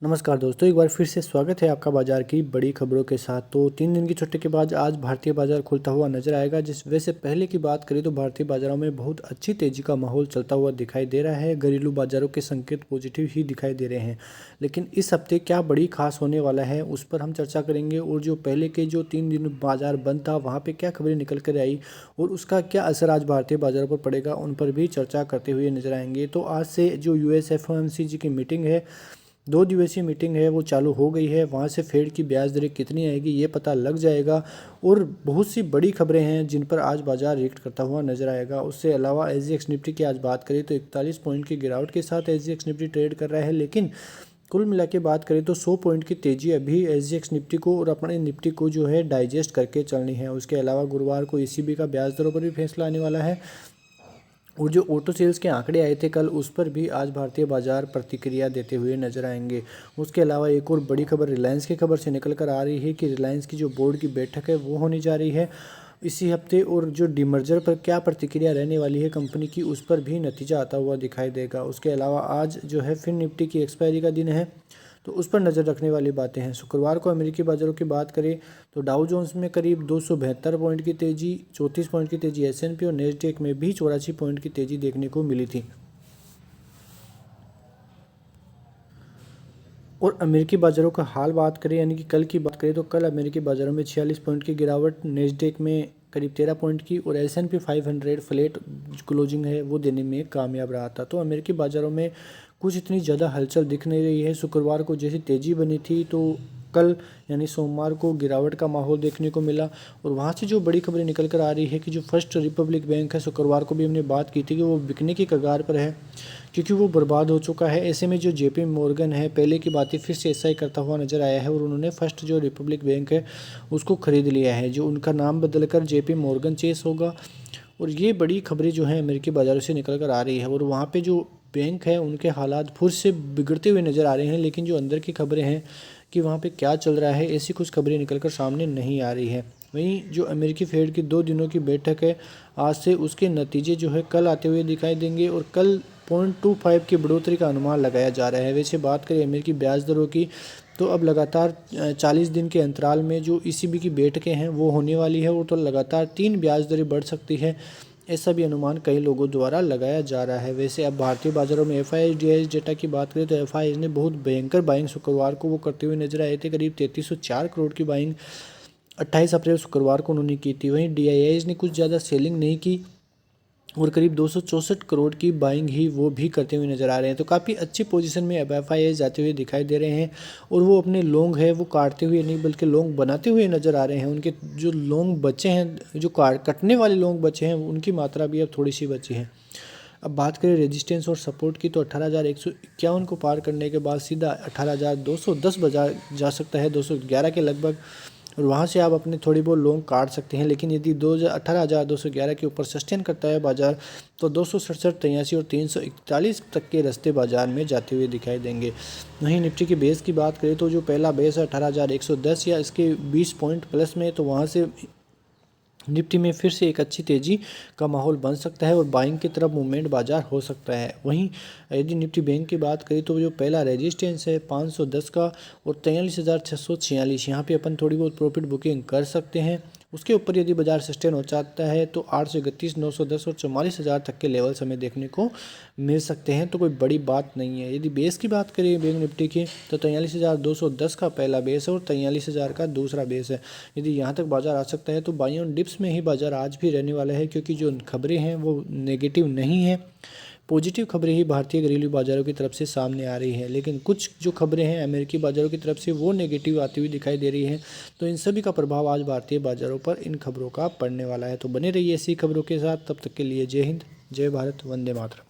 नमस्कार दोस्तों, एक बार फिर से स्वागत है आपका बाजार की बड़ी खबरों के साथ। तो 3 दिन की छुट्टी के बाद आज भारतीय बाजार खुलता हुआ नजर आएगा। जिस वजह से पहले की बात करें तो भारतीय बाजारों में बहुत अच्छी तेजी का माहौल चलता हुआ दिखाई दे रहा है। घरेलू बाजारों के संकेत पॉजिटिव ही दिखाई दे रहे हैं, लेकिन इस हफ्ते क्या बड़ी खास होने वाला है उस पर हम चर्चा करेंगे। और जो पहले के जो 3 दिन बाजार बंद था वहाँ पर क्या खबरें निकल कर आई और उसका क्या असर आज भारतीय बाजारों पर पड़ेगा, उन पर भी चर्चा करते हुए नजर आएंगे। तो आज से जो यूएस एफओएमसी की मीटिंग है, 2 दिवसीय मीटिंग है, वो चालू हो गई है। वहाँ से फेड की ब्याज दरें कितनी आएगी ये पता लग जाएगा। और बहुत सी बड़ी खबरें हैं जिन पर आज बाजार रिएक्ट करता हुआ नजर आएगा। उससे अलावा एसजीएक्स निफ्टी की आज बात करें तो 41 पॉइंट की गिरावट के साथ एसजीएक्स निफ्टी ट्रेड कर रहा है, लेकिन कुल मिला के बात करें तो 100 पॉइंट की तेजी अभी एसजीएक्स निफ्टी को और अपने निफ्टी को जो है डाइजेस्ट करके चलनी है। उसके अलावा गुरुवार को ईसीबी का ब्याज दरों पर भी फैसला आने वाला है। और जो ऑटो सेल्स के आंकड़े आए थे कल, उस पर भी आज भारतीय बाजार प्रतिक्रिया देते हुए नजर आएंगे। उसके अलावा एक और बड़ी खबर रिलायंस की खबर से निकल कर आ रही है कि रिलायंस की जो बोर्ड की बैठक है वो होने जा रही है इसी हफ्ते। और जो डीमर्जर पर क्या प्रतिक्रिया रहने वाली है कंपनी की, उस पर भी नतीजा आता हुआ दिखाई देगा। उसके अलावा आज जो है फिर निफ्टी की एक्सपायरी का दिन है, तो उस पर नज़र रखने वाली बातें हैं। शुक्रवार को अमेरिकी बाजारों की बात करें तो डाउ जोन्स में करीब 272 पॉइंट की तेज़ी, 34 पॉइंट की तेज़ी एसएनपी और नेस्डेक में भी 84 पॉइंट की तेज़ी देखने को मिली थी। और अमेरिकी बाज़ारों का हाल बात करें यानी कि कल की बात करें तो कल अमेरिकी बाज़ारों में 46 पॉइंट की गिरावट, नेस्डेक में करीब 13 पॉइंट की और एस&पी 500 फ्लैट क्लोजिंग है वो देने में कामयाब रहा था। तो अमेरिकी बाज़ारों में कुछ इतनी ज़्यादा हलचल दिख नहीं रही है। शुक्रवार को जैसी तेज़ी बनी थी तो कल यानी सोमवार को गिरावट का माहौल देखने को मिला। और वहाँ से जो बड़ी खबरें निकल कर आ रही है कि जो फर्स्ट रिपब्लिक बैंक है, शुक्रवार को भी हमने बात की थी कि वो बिकने की कगार पर है क्योंकि वो बर्बाद हो चुका है। ऐसे में जो जेपी मॉर्गन है, पहले की बातें फिर से एसआई करता हुआ नजर आया है और उन्होंने फर्स्ट जो रिपब्लिक बैंक है उसको खरीद लिया है, जो उनका नाम बदलकर जेपी मॉर्गन चेस होगा। और ये बड़ी खबरें जो हैं अमेरिकी बाज़ारों से निकल कर आ रही है और वहाँ पे जो बैंक है उनके हालात फिर से बिगड़ते हुए नज़र आ रहे हैं। लेकिन जो अंदर की खबरें हैं कि वहाँ पे क्या चल रहा है, ऐसी कुछ खबरें निकल कर सामने नहीं आ रही है। वहीं जो अमेरिकी फेड की 2 दिनों की बैठक है आज से, उसके नतीजे जो है कल आते हुए दिखाई देंगे और कल 0.25 की बढ़ोतरी का अनुमान लगाया जा रहा है। वैसे बात करें अमेरिकी ब्याज दरों की तो अब लगातार 40 दिन के अंतराल में जो ईसीबी की बैठकें हैं वो होने वाली है और तो लगातार 3 ब्याज दरें बढ़ सकती है, ऐसा भी अनुमान कई लोगों द्वारा लगाया जा रहा है। वैसे अब भारतीय बाजारों में एफआईआई डेटा की बात करें तो एफआईआई ने बहुत भयंकर बाइंग शुक्रवार को वो करते हुए नजर आए थे। करीब 3304 करोड़ की बाइंग 28 अप्रैल शुक्रवार को उन्होंने की थी। वहीं डीआईआईज ने कुछ ज़्यादा सेलिंग नहीं की और करीब 264 करोड़ की बाइंग ही वो भी करते हुए नजर आ रहे हैं। तो काफ़ी अच्छी पोजीशन में अब एफआईआई जाते हुए दिखाई दे रहे हैं और वो अपने लॉन्ग है वो काटते हुए नहीं बल्कि लॉन्ग बनाते हुए नजर आ रहे हैं। उनके जो लॉन्ग बचे हैं, जो कटने वाले लॉन्ग बचे हैं, उनकी मात्रा भी अब थोड़ी सी बची है। अब बात करें रेजिस्टेंस और सपोर्ट की तो 18,151 को पार करने के बाद सीधा 18,210 बाजार जा सकता है, 211 के लगभग। और वहाँ से आप अपने थोड़ी बहुत लॉन्ग काट सकते हैं। लेकिन यदि 18,211 के ऊपर सस्टेन करता है बाजार तो 267, 83 और 341 तक के रास्ते बाजार में जाते हुए दिखाई देंगे। वहीं निफ्टी की बेस की बात करें तो जो पहला बेस है 18,110 या इसके 20 पॉइंट प्लस में, तो वहाँ से निफ्टी में फिर से एक अच्छी तेज़ी का माहौल बन सकता है और बाइंग की तरफ मूवमेंट बाजार हो सकता है। वहीं यदि निफ्टी बैंक की बात करें तो जो पहला रेजिस्टेंस है 510 का और 43,646, यहाँ पे अपन थोड़ी बहुत प्रॉफिट बुकिंग कर सकते हैं। उसके ऊपर यदि बाजार सस्टेन हो जाता है तो 831, 910 और 44,000 तक के लेवल्स हमें देखने को मिल सकते हैं। तो कोई बड़ी बात नहीं है। यदि बेस की बात करें बैंक निफ्टी की तो 43,210 का पहला बेस है और 43,000 का दूसरा बेस है। यदि यहाँ तक बाजार आ सकता है तो बाई ऑन डिप्स में ही बाजार आज भी रहने वाला है, क्योंकि जो खबरें हैं वो नेगेटिव नहीं है, पॉजिटिव खबरें ही भारतीय घरेलू बाजारों की तरफ से सामने आ रही है। लेकिन कुछ जो खबरें हैं अमेरिकी बाजारों की तरफ से वो नेगेटिव आती हुई दिखाई दे रही है। तो इन सभी का प्रभाव आज भारतीय बाजारों पर इन खबरों का पड़ने वाला है। तो बने रहिए ऐसी खबरों के साथ। तब तक के लिए जय हिंद, जय भारत, वंदे मातरम।